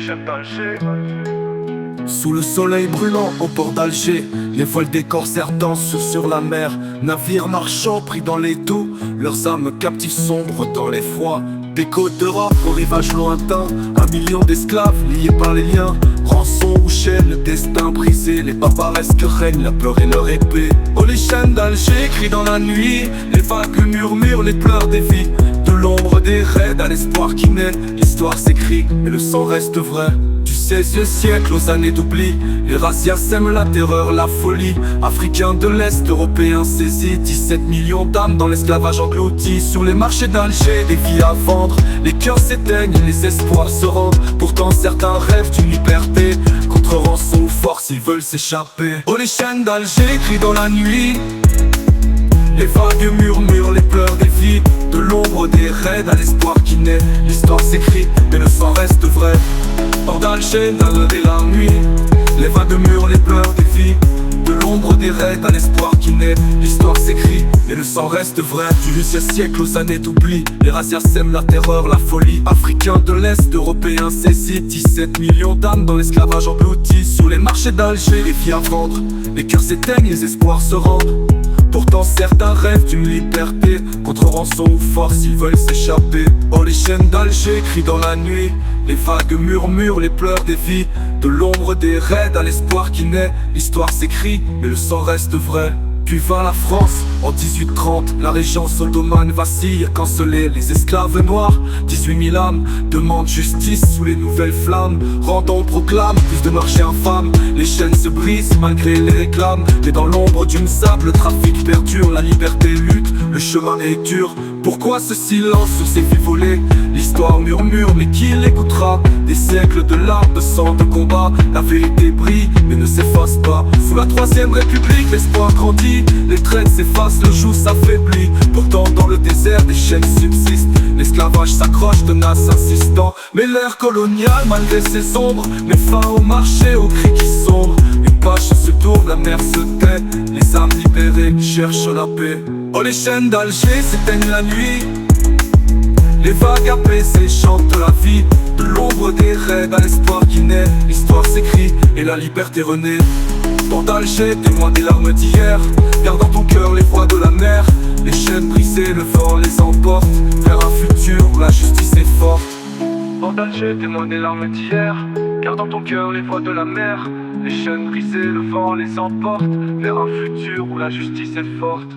chaînes d'Alger. Sous le soleil brûlant au port d'Alger, les voiles des corsaires dansent sur la mer. Navires marchands pris dans l'étau, leurs âmes captives sombres dans les froids. Des côtes d'Europe au rivage lointain, 1 million d'esclaves liés par les liens. Rançon ou chaîne, le destin brisé, les barbaresques règnent, la peur et leur épée. Oh, les chaînes d'Alger crient dans la nuit, les vagues murmurent les pleurs des vies. De l'ombre des raids à l'espoir qui naît, l'histoire s'écrit et le sang reste vrai. Du 16e siècle aux années d'oubli, les razzias sèment la terreur, la folie. Africains de l'Est, Européens saisis, 17 millions d'âmes dans l'esclavage englouti. Sur les marchés d'Alger, des vies à vendre, les cœurs s'éteignent, les espoirs se rendent. Pourtant certains rêvent d'une liberté, contre rançon ou force ils veulent s'échapper. Oh, les chaînes d'Alger crient dans la nuit, les vagues murmurent les pleurs des vies. De l'ombre des raids à l'espoir qui naît, l'histoire s'écrit mais le sang reste vrai. Hors d'Alger, dans l'heure et la nuit, les vagues murmurent les pleurs des vies. De l'ombre des raids à l'espoir qui naît, l'histoire s'écrit mais le sang reste vrai. Du 8e siècle aux années d'oubli, les razzias sèment la terreur, la folie. Africains de l'Est, Européens saisis, 17 millions d'âmes dans l'esclavage englouti. Sur les marchés d'Alger, les vies à vendre, les cœurs s'éteignent, les espoirs se rendent. Pourtant certains rêvent d'une liberté, contre rançon ou force ils veulent s'échapper. Oh, les chaînes d'Alger crient dans la nuit, les vagues murmurent les pleurs des vies. De l'ombre des raids à l'espoir qui naît, l'histoire s'écrit mais le sang reste vrai. Puis vint la France, en 1830, la régence ottomane vacille, cancellée, les esclaves noirs, 18 000 âmes, demandent justice sous les nouvelles flammes. Rendons proclame, plus de marché infâme, les chaînes se brisent malgré les réclames. Mais dans l'ombre d'une sable, le trafic perdure, la liberté lutte, le chemin est dur. Pourquoi ce silence sur ces vies volées? L'histoire murmure, mais qui l'écoutera? Des siècles de larmes, de sang, de combat, la vérité brille, mais ne s'efface pas. Sous la 3ème République, l'espoir grandit, les traînes s'effacent, le joug s'affaiblit. Pourtant dans le désert, des chaînes subsistent, l'esclavage s'accroche, tenace, insistant. Mais l'ère coloniale, malgré ses ombres, met fin au marché, aux cris qui sombrent. Une page se tourne, la mer se tait, les âmes libérées cherchent la paix. Oh, les chaînes d'Alger s'éteignent la nuit, les vagues apaisées chantent la vie. De l'ombre des raids à l'espoir qui naît, l'histoire s'écrit et la liberté renaît. Port d'Alger, témoin des larmes d'hier, garde dans ton cœur les voix de la mer. Les chaînes brisées, le vent les emporte vers un futur où la justice est forte. Port d'Alger, témoin des larmes d'hier, garde dans ton cœur les voix de la mer. Les chaînes brisées, le vent les emporte vers un futur où la justice est forte.